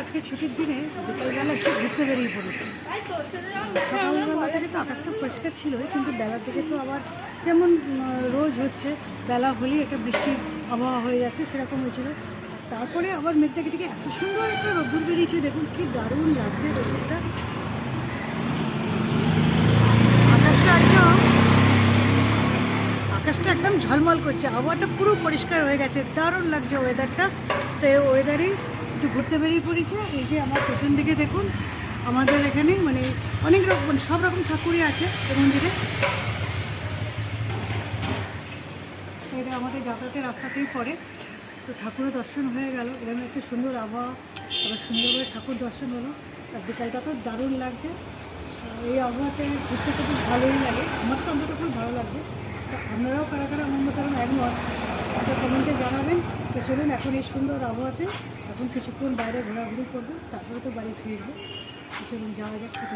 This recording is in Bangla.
আজকে ছুটির দিনে বিকালবেলা একটু ঘুরতে বেরিয়ে পড়েছি। সকালবেলা থেকে তো আকাশটা পরিষ্কার ছিল, কিন্তু বেলা থেকে তো আবার যেমন রোজ হচ্ছে, বেলা হলেই একটা বৃষ্টির আবহাওয়া হয়ে যাচ্ছে, সেরকম হয়েছিল। তারপরে আবার মেঘটা কেটে এত সুন্দর একটা রোদ্দুর বেরিয়েছে, দেখুন কি দারুণ লাগছে রোদ্দুরটা। আকাশটা একদম ঝলমল করছে, আবহাওয়াটা পুরো পরিষ্কার হয়ে গেছে, দারুণ লাগছে ওয়েদারটা। তো এই ওয়েদারেই একটু ঘুরতে বেরিয়ে পড়েছে। এই যে আমার পেছন দিকে দেখুন, আমাদের এখানে মানে অনেক রকম মানে সব রকম ঠাকুরই আছে এই মন্দিরে। এটা আমাদের যাতায়াতের রাস্তাতেই পড়ে, তো ঠাকুরের দর্শন হয়ে গেল। এরকম একটা সুন্দর আবহাওয়া, আবার সুন্দরভাবে ঠাকুর দর্শন হলো। আর বিকালটা তো দারুণ লাগছে। এই আবহাওয়াতে ঘুরতে তো খুব ভালোই লাগে, আমার তো অন্তত খুব ভালো লাগছে। তো আপনারাও কারা কারা আমার মতো একমত একটা কমেন্টে জানাবেন। তো চলুন এখন এই সুন্দর আবহাওয়াতে এখন কিছুক্ষণ বাইরে ঘোরাঘুরি করবো, তারপরে তো বাড়ি ফিরবো। চলুন যাওয়া যাক।